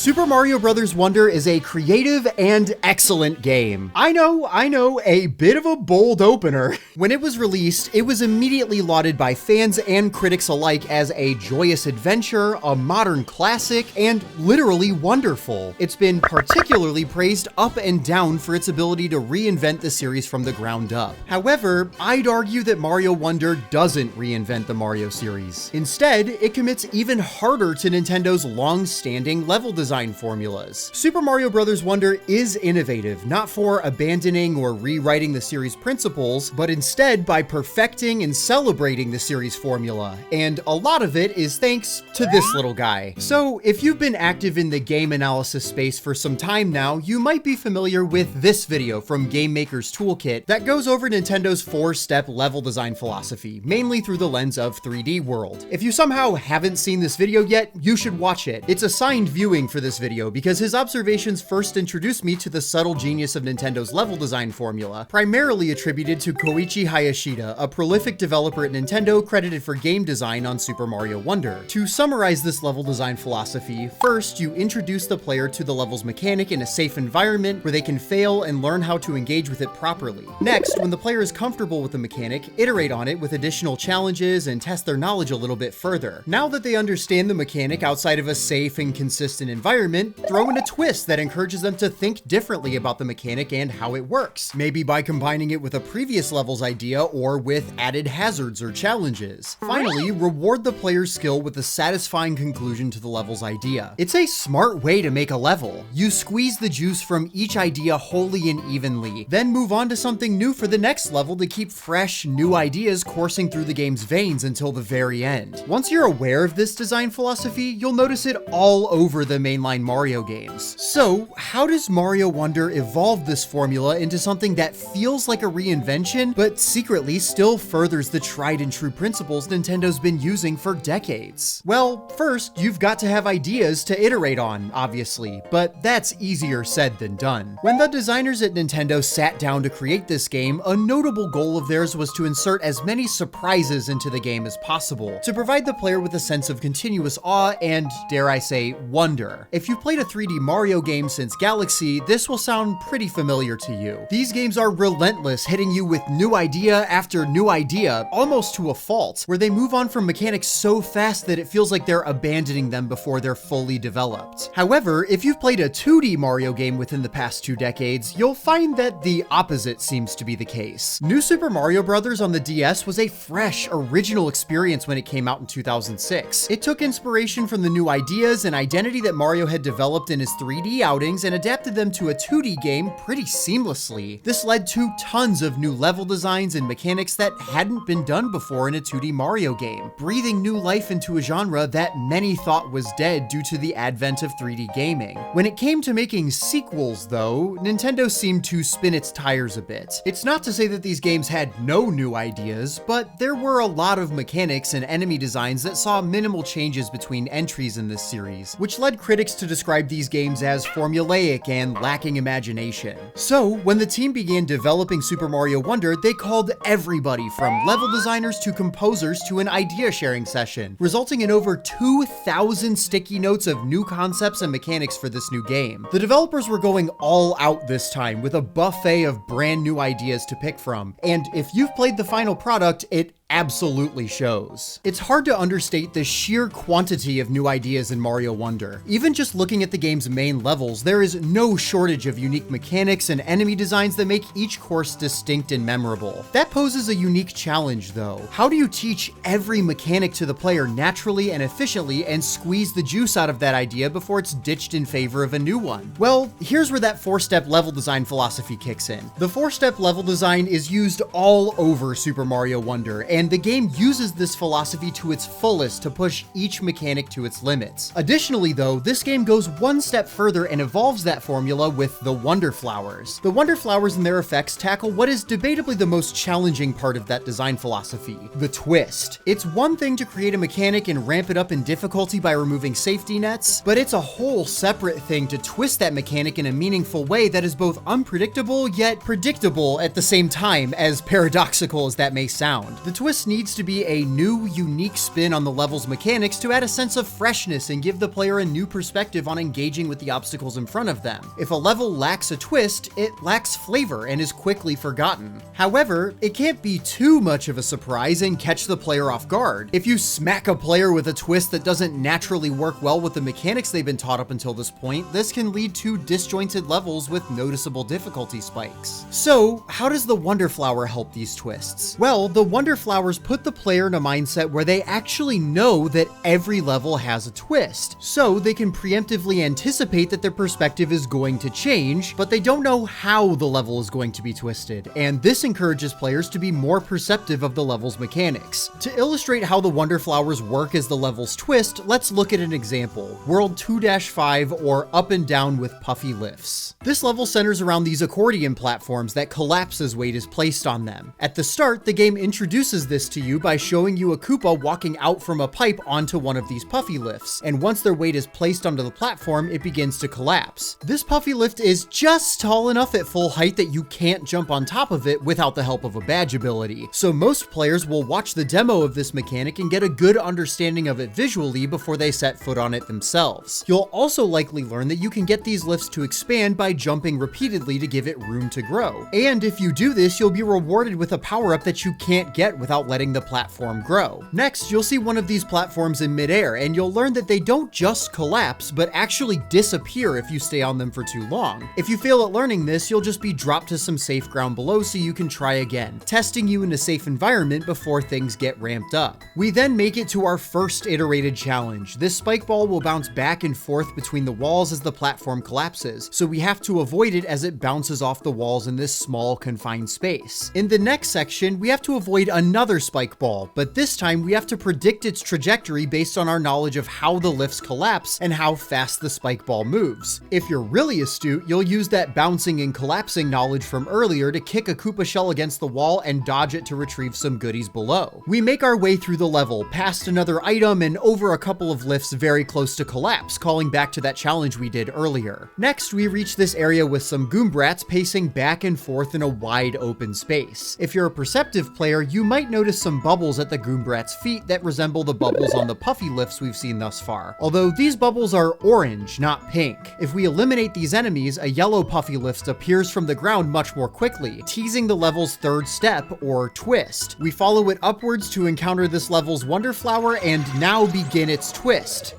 Super Mario Bros. Wonder is a creative and excellent game. I know, a bit of a bold opener. When it was released, it was immediately lauded by fans and critics alike as a joyous adventure, a modern classic, and literally wonderful. It's been particularly praised up and down for its ability to reinvent the series from the ground up. However, I'd argue that Mario Wonder doesn't reinvent the Mario series. Instead, it commits even harder to Nintendo's long-standing level design formulas. Super Mario Bros. Wonder is innovative, not for abandoning or rewriting the series principles, but instead by perfecting and celebrating the series formula. And a lot of it is thanks to this little guy. So if you've been active in the game analysis space for some time now, you might be familiar with this video from Game Maker's Toolkit that goes over Nintendo's 4-step level design philosophy, mainly through the lens of 3D World. If you somehow haven't seen this video yet, you should watch it. It's assigned viewing for this video because his observations first introduced me to the subtle genius of Nintendo's level design formula, primarily attributed to Koichi Hayashida, a prolific developer at Nintendo credited for game design on Super Mario Wonder. To summarize this level design philosophy, first you introduce the player to the level's mechanic in a safe environment where they can fail and learn how to engage with it properly. Next, when the player is comfortable with the mechanic, iterate on it with additional challenges and test their knowledge a little bit further. Now that they understand the mechanic outside of a safe and consistent environment, throw in a twist that encourages them to think differently about the mechanic and how it works, maybe by combining it with a previous level's idea or with added hazards or challenges. Finally, reward the player's skill with a satisfying conclusion to the level's idea. It's a smart way to make a level. You squeeze the juice from each idea wholly and evenly, then move on to something new for the next level to keep fresh, new ideas coursing through the game's veins until the very end. Once you're aware of this design philosophy, you'll notice it all over the mainline Mario games. So, how does Mario Wonder evolve this formula into something that feels like a reinvention, but secretly still furthers the tried and true principles Nintendo's been using for decades? Well, first, you've got to have ideas to iterate on, obviously, but that's easier said than done. When the designers at Nintendo sat down to create this game, a notable goal of theirs was to insert as many surprises into the game as possible, to provide the player with a sense of continuous awe and, dare I say, wonder. If you've played a 3D Mario game since Galaxy, this will sound pretty familiar to you. These games are relentless, hitting you with new idea after new idea, almost to a fault, where they move on from mechanics so fast that it feels like they're abandoning them before they're fully developed. However, if you've played a 2D Mario game within the past 2 decades, you'll find that the opposite seems to be the case. New Super Mario Bros. On the DS was a fresh, original experience when it came out in 2006. It took inspiration from the new ideas and identity that Mario had developed in his 3D outings and adapted them to a 2D game pretty seamlessly. This led to tons of new level designs and mechanics that hadn't been done before in a 2D Mario game, breathing new life into a genre that many thought was dead due to the advent of 3D gaming. When it came to making sequels, though, Nintendo seemed to spin its tires a bit. It's not to say that these games had no new ideas, but there were a lot of mechanics and enemy designs that saw minimal changes between entries in this series, which led critics to describe these games as formulaic and lacking imagination. So, when the team began developing Super Mario Wonder, they called everybody from level designers to composers to an idea sharing session, resulting in over 2,000 sticky notes of new concepts and mechanics for this new game. The developers were going all out this time with a buffet of brand new ideas to pick from, and if you've played the final product, it absolutely shows. It's hard to understate the sheer quantity of new ideas in Mario Wonder. Even just looking at the game's main levels, there is no shortage of unique mechanics and enemy designs that make each course distinct and memorable. That poses a unique challenge, though. How do you teach every mechanic to the player naturally and efficiently and squeeze the juice out of that idea before it's ditched in favor of a new one? Well, here's where that 4-step level design philosophy kicks in. The 4-step level design is used all over Super Mario Wonder, and the game uses this philosophy to its fullest to push each mechanic to its limits. Additionally, though, this game goes one step further and evolves that formula with the Wonder Flowers. The Wonder Flowers and their effects tackle what is debatably the most challenging part of that design philosophy, the twist. It's one thing to create a mechanic and ramp it up in difficulty by removing safety nets, but it's a whole separate thing to twist that mechanic in a meaningful way that is both unpredictable yet predictable at the same time, as paradoxical as that may sound. The twist twist needs to be a new, unique spin on the level's mechanics to add a sense of freshness and give the player a new perspective on engaging with the obstacles in front of them. If a level lacks a twist, it lacks flavor and is quickly forgotten. However, it can't be too much of a surprise and catch the player off guard. If you smack a player with a twist that doesn't naturally work well with the mechanics they've been taught up until this point, this can lead to disjointed levels with noticeable difficulty spikes. So, how does the Wonder Flower help these twists? Well, the Wonder Flowers put the player in a mindset where they actually know that every level has a twist, so they can preemptively anticipate that their perspective is going to change, but they don't know how the level is going to be twisted, and this encourages players to be more perceptive of the level's mechanics. To illustrate how the Wonder Flowers work as the level's twist, let's look at an example, World 2-5 or Up and Down with Puffy Lifts. This level centers around these accordion platforms that collapse as weight is placed on them. At the start, the game introduces this to you by showing you a Koopa walking out from a pipe onto one of these Puffy Lifts, and once their weight is placed onto the platform, it begins to collapse. This Puffy Lift is just tall enough at full height that you can't jump on top of it without the help of a badge ability, so most players will watch the demo of this mechanic and get a good understanding of it visually before they set foot on it themselves. You'll also likely learn that you can get these lifts to expand by jumping repeatedly to give it room to grow. And if you do this, you'll be rewarded with a power-up that you can't get without letting the platform grow. Next, you'll see one of these platforms in midair, and you'll learn that they don't just collapse, but actually disappear if you stay on them for too long. If you fail at learning this, you'll just be dropped to some safe ground below so you can try again, testing you in a safe environment before things get ramped up. We then make it to our first iterated challenge. This spike ball will bounce back and forth between the walls as the platform collapses, so we have to avoid it as it bounces off the walls in this small confined space. In the next section, we have to avoid another spike ball, but this time we have to predict its trajectory based on our knowledge of how the lifts collapse and how fast the spike ball moves. If you're really astute, you'll use that bouncing and collapsing knowledge from earlier to kick a Koopa shell against the wall and dodge it to retrieve some goodies below. We make our way through the level, past another item and over a couple of lifts very close to collapse, calling back to that challenge we did earlier. Next, we reach this area with some Goombrats pacing back and forth in a wide open space. If you're a perceptive player, you might notice some bubbles at the Goombrats' feet that resemble the bubbles on the Puffy Lifts we've seen thus far, although these bubbles are orange, not pink. If we eliminate these enemies, a yellow Puffy Lift appears from the ground much more quickly, teasing the level's third step, or twist. We follow it upwards to encounter this level's Wonder Flower and now begin its twist.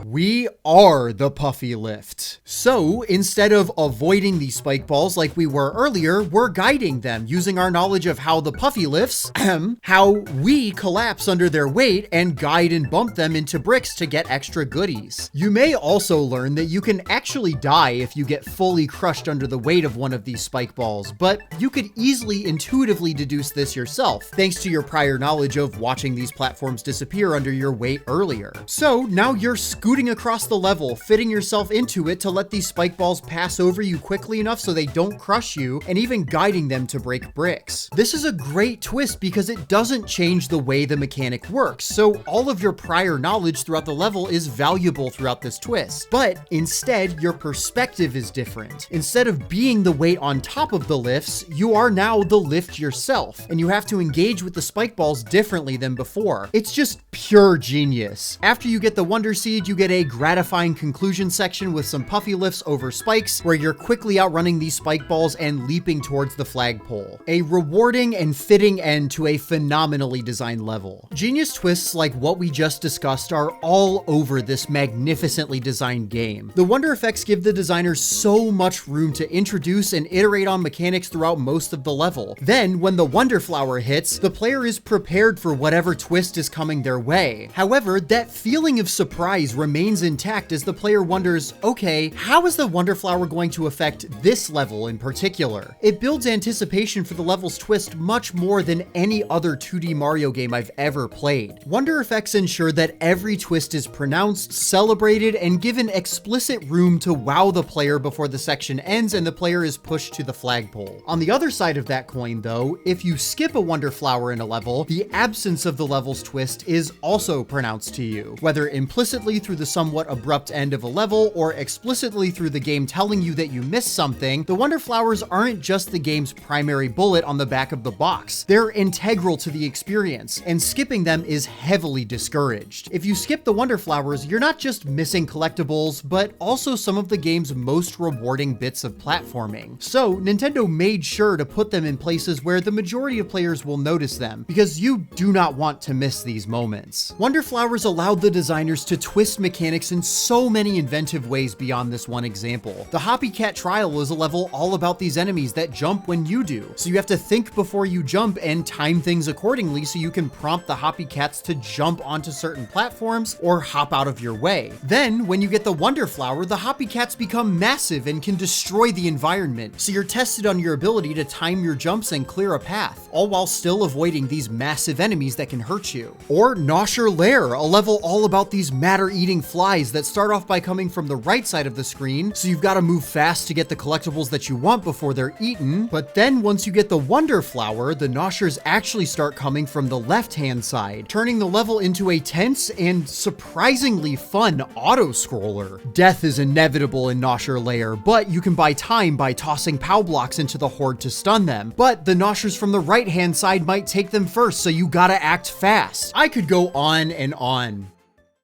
We are the Puffy Lift. So instead of avoiding these spike balls like we were earlier, we're guiding them using our knowledge of how the Puffy Lifts, how we collapse under their weight and guide and bump them into bricks to get extra goodies. You may also learn that you can actually die if you get fully crushed under the weight of one of these spike balls, but you could easily intuitively deduce this yourself, thanks to your prior knowledge of watching these platforms disappear under your weight earlier. So now you're scooting across the level, fitting yourself into it to let these spike balls pass over you quickly enough so they don't crush you, and even guiding them to break bricks. This is a great twist because it doesn't change the way the mechanic works, so all of your prior knowledge throughout the level is valuable throughout this twist. But instead, your perspective is different. Instead of being the weight on top of the lifts, you are now the lift yourself, and you have to engage with the spike balls differently than before. It's just pure genius. After you get the Wonder Seed, you get a gratifying conclusion section with some Puffy Lifts over spikes where you're quickly outrunning these spike balls and leaping towards the flagpole. A rewarding and fitting end to a phenomenally designed level. Genius twists like what we just discussed are all over this magnificently designed game. The Wonder effects give the designers so much room to introduce and iterate on mechanics throughout most of the level. Then, when the Wonder Flower hits, the player is prepared for whatever twist is coming their way. However, that feeling of surprise remains intact as the player wonders, okay, how is the Wonder Flower going to affect this level in particular? It builds anticipation for the level's twist much more than any other 2D Mario game I've ever played. Wonder effects ensure that every twist is pronounced, celebrated, and given explicit room to wow the player before the section ends and the player is pushed to the flagpole. On the other side of that coin though, if you skip a Wonder Flower in a level, the absence of the level's twist is also pronounced to you, whether implicitly through the the somewhat abrupt end of a level or explicitly through the game telling you that you missed something, the Wonder Flowers aren't just the game's primary bullet on the back of the box. They're integral to the experience, and skipping them is heavily discouraged. If you skip the Wonder Flowers, you're not just missing collectibles, but also some of the game's most rewarding bits of platforming. So Nintendo made sure to put them in places where the majority of players will notice them, because you do not want to miss these moments. Wonder Flowers allowed the designers to twist mechanics in so many inventive ways beyond this one example. The Hoppy Cat Trial is a level all about these enemies that jump when you do, so you have to think before you jump and time things accordingly so you can prompt the Hoppy Cats to jump onto certain platforms or hop out of your way. Then, when you get the Wonder Flower, the Hoppy Cats become massive and can destroy the environment, so you're tested on your ability to time your jumps and clear a path, all while still avoiding these massive enemies that can hurt you. Or Nosher Lair, a level all about these matter-eating flies that start off by coming from the right side of the screen, so you've got to move fast to get the collectibles that you want before they're eaten. But then once you get the Wonder Flower, the Noshers actually start coming from the left-hand side, turning the level into a tense and surprisingly fun auto-scroller. Death is inevitable in Nosher Lair, but you can buy time by tossing POW blocks into the horde to stun them. But the Noshers from the right-hand side might take them first, so you gotta act fast. I could go on and on.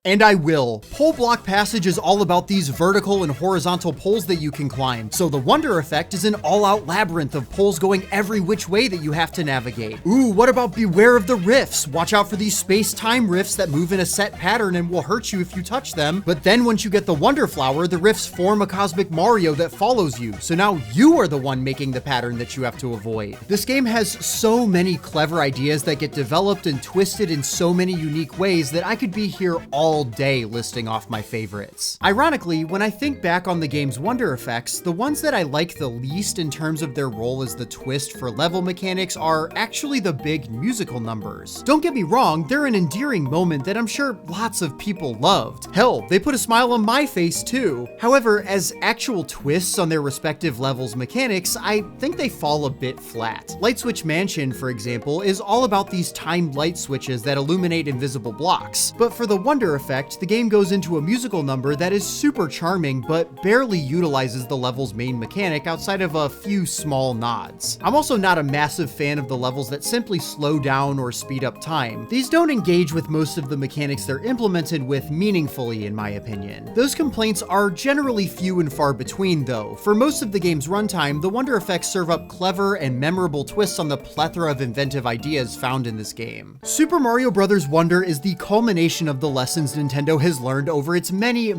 And I will. Pole block passage is all about these vertical and horizontal poles that you can climb, so the Wonder Effect is an all-out labyrinth of poles going every which way that you have to navigate. Ooh, what about Beware of the Rifts? Watch out for these space-time rifts that move in a set pattern and will hurt you if you touch them. But then once you get the Wonder Flower, the rifts form a Cosmic Mario that follows you, so now you are the one making the pattern that you have to avoid. This game has so many clever ideas that get developed and twisted in so many unique ways that I could be here all day listing off my favorites. Ironically, when I think back on the game's Wonder Effects, the ones that I like the least in terms of their role as the twist for level mechanics are actually the big musical numbers. Don't get me wrong, they're an endearing moment that I'm sure lots of people loved. Hell, they put a smile on my face too. However, as actual twists on their respective levels' mechanics, I think they fall a bit flat. Light Switch Mansion, for example, is all about these timed light switches that illuminate invisible blocks. But for the Wonder Effect, the game goes into a musical number that is super charming but barely utilizes the level's main mechanic outside of a few small nods. I'm also not a massive fan of the levels that simply slow down or speed up time. These don't engage with most of the mechanics they're implemented with meaningfully, in my opinion. Those complaints are generally few and far between though. For most of the game's runtime, the Wonder Effects serve up clever and memorable twists on the plethora of inventive ideas found in this game. Super Mario Bros. Wonder is the culmination of the lessons Nintendo has learned over its many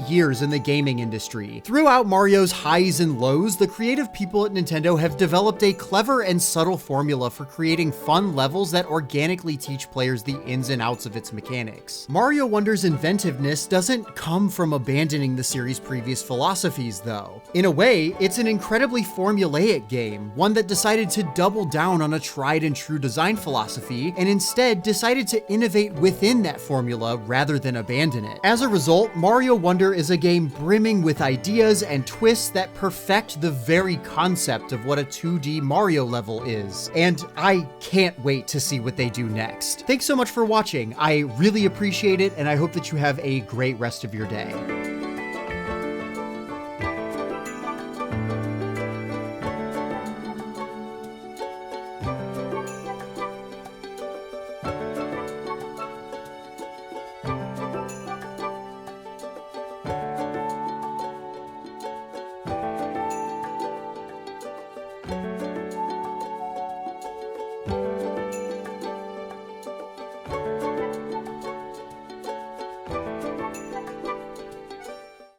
years in the gaming industry. Throughout Mario's highs and lows, the creative people at Nintendo have developed a clever and subtle formula for creating fun levels that organically teach players the ins and outs of its mechanics. Mario Wonder's inventiveness doesn't come from abandoning the series' previous philosophies, though. In a way, it's an incredibly formulaic game, one that decided to double down on a tried and true design philosophy, and instead decided to innovate within that formula rather than abandon it. As a result, Mario Wonder is a game brimming with ideas and twists that perfect the very concept of what a 2D Mario level is, and I can't wait to see what they do next. Thanks so much for watching. I really appreciate it, and I hope that you have a great rest of your day.